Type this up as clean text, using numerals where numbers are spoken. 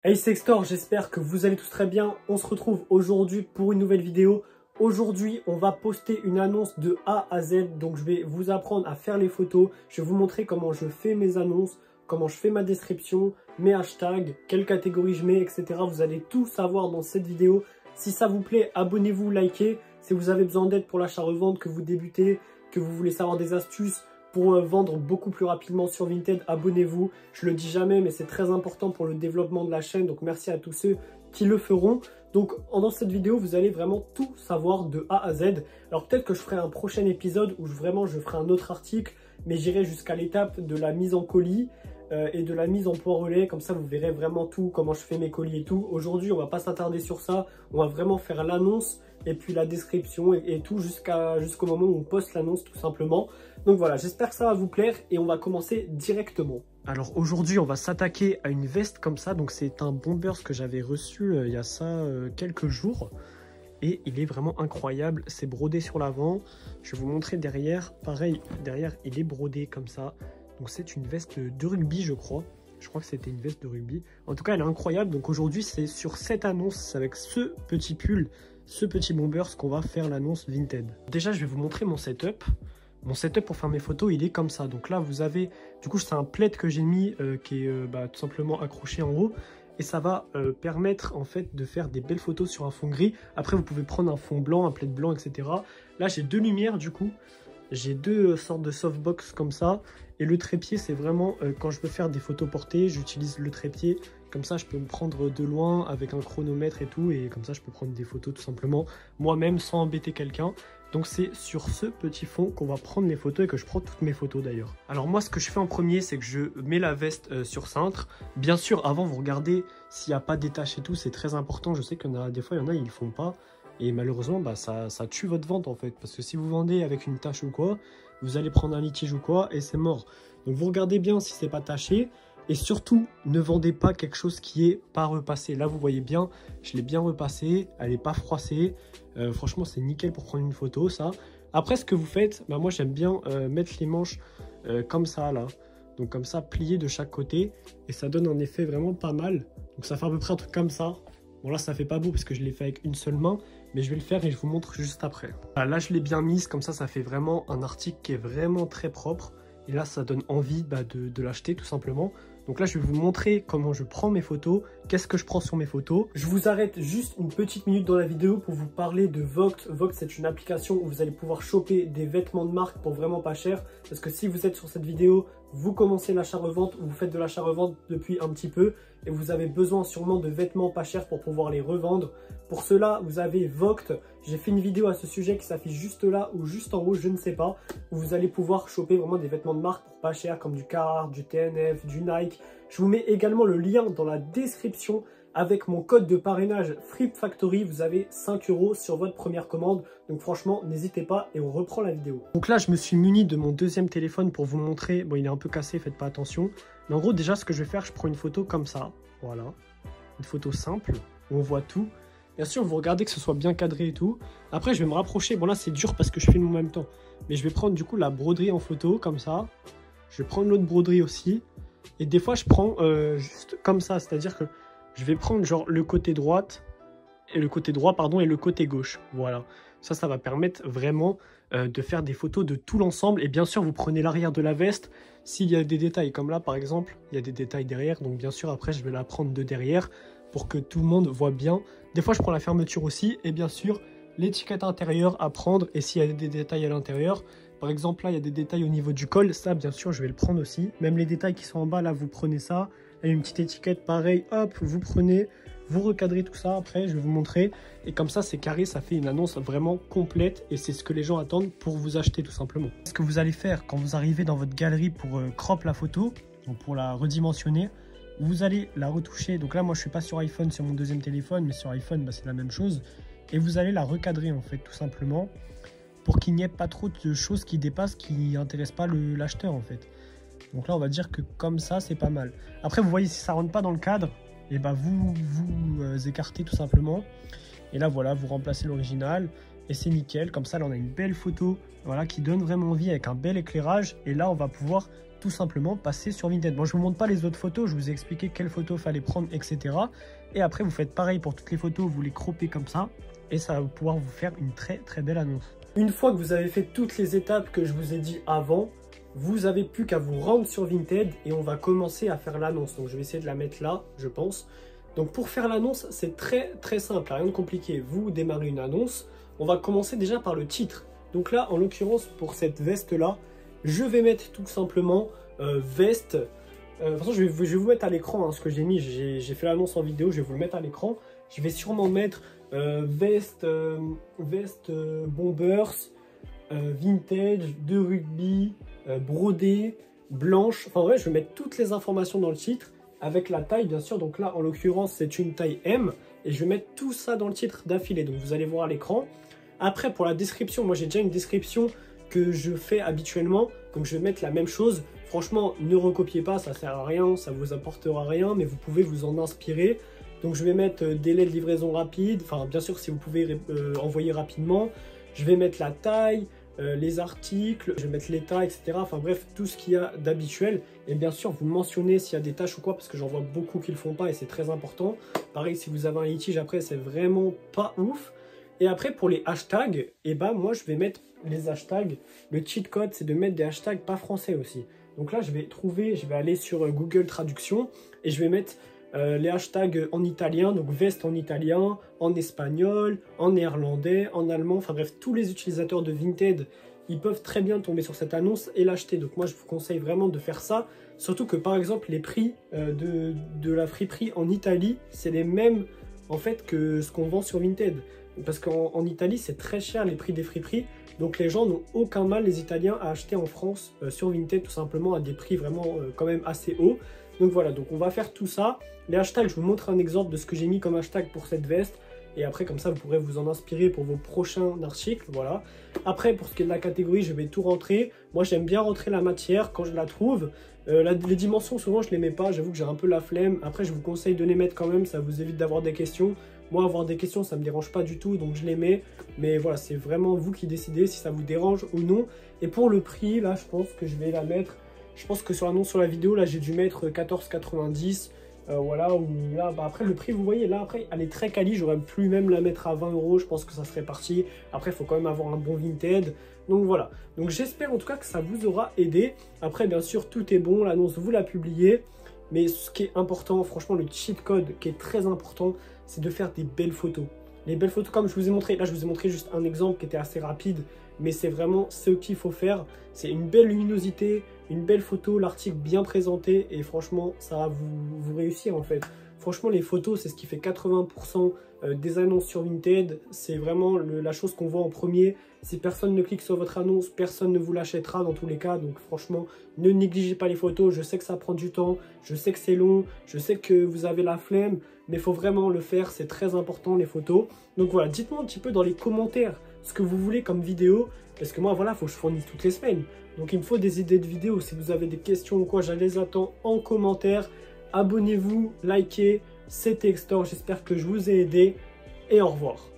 Hey Sextor, j'espère que vous allez tous très bien. On se retrouve aujourd'hui pour une nouvelle vidéo. Aujourd'hui, on va poster une annonce de A à Z. Donc, je vais vous apprendre à faire les photos. Je vais vous montrer comment je fais mes annonces, comment je fais ma description, mes hashtags, quelle catégorie je mets, etc. Vous allez tout savoir dans cette vidéo. Si ça vous plaît, abonnez-vous, likez. Si vous avez besoin d'aide pour l'achat-revente, que vous débutez, que vous voulez savoir des astuces pour vendre beaucoup plus rapidement sur Vinted, abonnez-vous. Je le dis jamais, mais c'est très important pour le développement de la chaîne. Donc merci à tous ceux qui le feront. Donc dans cette vidéo, vous allez vraiment tout savoir de A à Z. Alors peut-être que je ferai un prochain épisode où je ferai un autre article, mais j'irai jusqu'à l'étape de la mise en colis et de la mise en point relais. Comme ça, vous verrez vraiment tout, comment je fais mes colis et tout. Aujourd'hui, on va pas s'attarder sur ça. On va vraiment faire l'annonce et puis la description et tout jusqu'au moment où on poste l'annonce tout simplement. Donc voilà, j'espère que ça va vous plaire et on va commencer directement. Alors aujourd'hui, on va s'attaquer à une veste comme ça. Donc c'est un Bombers que j'avais reçu il y a ça quelques jours. Et il est vraiment incroyable. C'est brodé sur l'avant. Je vais vous montrer derrière. Pareil, derrière, il est brodé comme ça. Donc c'est une veste de rugby, je crois. Je crois que c'était une veste de rugby. En tout cas, elle est incroyable. Donc aujourd'hui, c'est sur cette annonce, avec ce petit pull, ce petit Bombers qu'on va faire l'annonce Vinted. Déjà, je vais vous montrer mon setup. Mon setup pour faire mes photos, il est comme ça. Donc là, vous avez... Du coup, c'est un plaid que j'ai mis qui est tout simplement accroché en haut. Et ça va permettre en fait de faire des belles photos sur un fond gris. Après, vous pouvez prendre un fond blanc, un plaid blanc, etc. Là, j'ai deux lumières du coup. J'ai deux sortes de softbox comme ça. Et le trépied, c'est vraiment quand je veux faire des photos portées, j'utilise le trépied. Comme ça, je peux me prendre de loin avec un chronomètre et tout. Et comme ça, je peux prendre des photos tout simplement moi-même sans embêter quelqu'un. Donc c'est sur ce petit fond qu'on va prendre les photos et que je prends toutes mes photos d'ailleurs. Alors moi, ce que je fais en premier, c'est que je mets la veste sur cintre. Bien sûr, avant, vous regardez s'il n'y a pas des taches et tout. C'est très important. Je sais qu'il y en a des fois, il y en a, ils ne le font pas. Et malheureusement, ça tue votre vente en fait. Parce que si vous vendez avec une tache ou quoi, vous allez prendre un litige ou quoi et c'est mort. Donc vous regardez bien si c'est pas taché. Et surtout, ne vendez pas quelque chose qui est pas repassé. Là, vous voyez bien, je l'ai bien repassé. Elle n'est pas froissée. Franchement, c'est nickel pour prendre une photo, ça. Après, ce que vous faites, bah, moi, j'aime bien mettre les manches comme ça, là. Donc comme ça, pliées de chaque côté. Et ça donne un effet vraiment pas mal. Donc ça fait à peu près un truc comme ça. Bon, là, ça fait pas beau parce que je l'ai fait avec une seule main. Mais je vais le faire et je vous montre juste après. Là, je l'ai bien mise. Comme ça fait vraiment un article qui est vraiment très propre. Et là, ça donne envie de l'acheter tout simplement. Donc là, je vais vous montrer comment je prends mes photos, qu'est-ce que je prends sur mes photos. Je vous arrête juste une petite minute dans la vidéo pour vous parler de Vogt. Vogt, c'est une application où vous allez pouvoir choper des vêtements de marque pour vraiment pas cher. Parce que si vous êtes sur cette vidéo, vous commencez l'achat-revente, vous faites de l'achat-revente depuis un petit peu et vous avez besoin sûrement de vêtements pas chers pour pouvoir les revendre. Pour cela, vous avez Vogt. J'ai fait une vidéo à ce sujet qui s'affiche juste là ou juste en haut, je ne sais pas, où vous allez pouvoir choper vraiment des vêtements de marque pour pas cher comme du Carhartt, du TNF, du Nike. Je vous mets également le lien dans la description. Avec mon code de parrainage Flip Factory, vous avez 5 € sur votre première commande. Donc franchement, n'hésitez pas et on reprend la vidéo. Donc là, je me suis muni de mon deuxième téléphone pour vous montrer. Bon, il est un peu cassé, faites pas attention. Mais en gros, déjà, ce que je vais faire, je prends une photo comme ça. Voilà. Une photo simple où on voit tout. Bien sûr, vous regardez que ce soit bien cadré et tout. Après, je vais me rapprocher. Bon, là, c'est dur parce que je filme en même temps. Mais je vais prendre du coup la broderie en photo comme ça. Je vais prendre l'autre broderie aussi. Et des fois, je prends juste comme ça. C'est-à-dire que je vais prendre genre le côté droite et le côté droit pardon et le côté gauche. Voilà. Ça va permettre vraiment de faire des photos de tout l'ensemble. Et bien sûr, vous prenez l'arrière de la veste. S'il y a des détails comme là, par exemple, il y a des détails derrière. Donc bien sûr, après, je vais la prendre de derrière pour que tout le monde voit bien. Des fois, je prends la fermeture aussi. Et bien sûr, l'étiquette intérieure à prendre. Et s'il y a des détails à l'intérieur, par exemple, là, il y a des détails au niveau du col. Ça, bien sûr, je vais le prendre aussi. Même les détails qui sont en bas, là, vous prenez ça. Et une petite étiquette, pareil, hop, vous prenez, vous recadrez tout ça. Après, je vais vous montrer. Et comme ça, c'est carré, ça fait une annonce vraiment complète. Et c'est ce que les gens attendent pour vous acheter, tout simplement. Ce que vous allez faire quand vous arrivez dans votre galerie pour crop la photo, donc pour la redimensionner, vous allez la retoucher. Donc là, moi, je suis pas sur iPhone, sur mon deuxième téléphone, mais sur iPhone, bah, c'est la même chose. Et vous allez la recadrer, en fait, tout simplement, pour qu'il n'y ait pas trop de choses qui dépassent, qui n'intéressent pas l'acheteur, en fait. Donc là, on va dire que comme ça, c'est pas mal. Après, vous voyez, si ça rentre pas dans le cadre, et bah vous écartez tout simplement. Et là, voilà, vous remplacez l'original. Et c'est nickel. Comme ça, là, on a une belle photo, voilà, qui donne vraiment envie avec un bel éclairage. Et là, on va pouvoir tout simplement passer sur Vinted. Bon, je ne vous montre pas les autres photos, je vous ai expliqué quelles photos fallait prendre, etc. Et après, vous faites pareil pour toutes les photos, vous les croppez comme ça et ça va pouvoir vous faire une très très belle annonce. Une fois que vous avez fait toutes les étapes que je vous ai dit avant, vous n'avez plus qu'à vous rendre sur Vinted et on va commencer à faire l'annonce. Donc, je vais essayer de la mettre là, je pense. Donc, pour faire l'annonce, c'est très très simple, rien de compliqué. Vous démarrez une annonce, on va commencer déjà par le titre. Donc là, en l'occurrence, pour cette veste-là, je vais mettre tout simplement veste. De toute façon, je vais vous mettre à l'écran hein, ce que j'ai mis. J'ai fait l'annonce en vidéo, je vais vous le mettre à l'écran. Je vais sûrement mettre veste bombers, vintage, de rugby, brodée, blanche. Enfin ouais, je vais mettre toutes les informations dans le titre avec la taille bien sûr. Donc là, en l'occurrence, c'est une taille M. Et je vais mettre tout ça dans le titre d'affilée. Donc vous allez voir à l'écran. Après, pour la description, moi j'ai déjà une description que je fais habituellement. Donc je vais mettre la même chose. Franchement, ne recopiez pas, ça sert à rien, ça vous apportera rien, mais vous pouvez vous en inspirer. Donc je vais mettre délai de livraison rapide, enfin bien sûr si vous pouvez envoyer rapidement. Je vais mettre la taille, les articles, je vais mettre l'état, etc. Enfin bref, tout ce qu'il y a d'habituel. Et bien sûr, vous mentionnez s'il y a des tâches ou quoi, parce que j'en vois beaucoup qui ne le font pas et c'est très important. Pareil, si vous avez un litige après, c'est vraiment pas ouf. Et après, pour les hashtags, eh ben, moi, je vais mettre les hashtags. Le cheat code, c'est de mettre des hashtags pas français aussi. Donc là, je vais aller sur Google Traduction et je vais mettre les hashtags en italien, donc veste en italien, en espagnol, en néerlandais, en allemand. Enfin bref, tous les utilisateurs de Vinted, ils peuvent très bien tomber sur cette annonce et l'acheter. Donc moi, je vous conseille vraiment de faire ça. Surtout que par exemple, les prix de la friperie en Italie, c'est les mêmes en fait que ce qu'on vend sur Vinted. Parce qu'en Italie, c'est très cher les prix des friperies. Donc les gens n'ont aucun mal, les Italiens, à acheter en France sur Vinted tout simplement à des prix vraiment quand même assez hauts. Donc voilà, donc on va faire tout ça. Les hashtags, je vous montre un exemple de ce que j'ai mis comme hashtag pour cette veste. Et après, comme ça, vous pourrez vous en inspirer pour vos prochains articles. Voilà. Après, pour ce qui est de la catégorie, je vais tout rentrer. Moi, j'aime bien rentrer la matière quand je la trouve. Les dimensions, souvent, je ne les mets pas. J'avoue que j'ai un peu la flemme. Après, je vous conseille de les mettre quand même. Ça vous évite d'avoir des questions. Moi, avoir des questions, ça ne me dérange pas du tout. Donc, je les mets. Mais voilà, c'est vraiment vous qui décidez si ça vous dérange ou non. Et pour le prix, là, je pense que je vais la mettre... Je pense que sur l'annonce sur la vidéo, là, j'ai dû mettre 14,90 €. Voilà, ou là, bah après le prix, vous voyez, là, après, elle est très quali. J'aurais pu même la mettre à 20 €. Je pense que ça serait parti. Après, il faut quand même avoir un bon Vinted. Donc voilà. Donc j'espère en tout cas que ça vous aura aidé. Après, bien sûr, tout est bon. L'annonce, vous la publiez. Mais ce qui est important, franchement, le cheat code qui est très important, c'est de faire des belles photos. Les belles photos, comme je vous ai montré, là, je vous ai montré juste un exemple qui était assez rapide. Mais c'est vraiment ce qu'il faut faire. C'est une belle luminosité, une belle photo, l'article bien présenté. Et franchement, ça va vous réussir en fait. Franchement, les photos, c'est ce qui fait 80% des annonces sur Vinted. C'est vraiment la chose qu'on voit en premier. Si personne ne clique sur votre annonce, personne ne vous l'achètera dans tous les cas. Donc franchement, ne négligez pas les photos. Je sais que ça prend du temps, je sais que c'est long, je sais que vous avez la flemme. Mais il faut vraiment le faire, c'est très important les photos. Donc voilà, dites-moi un petit peu dans les commentaires ce que vous voulez comme vidéo. Parce que moi, voilà, il faut que je fournisse toutes les semaines. Donc il me faut des idées de vidéos. Si vous avez des questions ou quoi, je les attends en commentaire. Abonnez-vous, likez. C'était Extor, j'espère que je vous ai aidé. Et au revoir.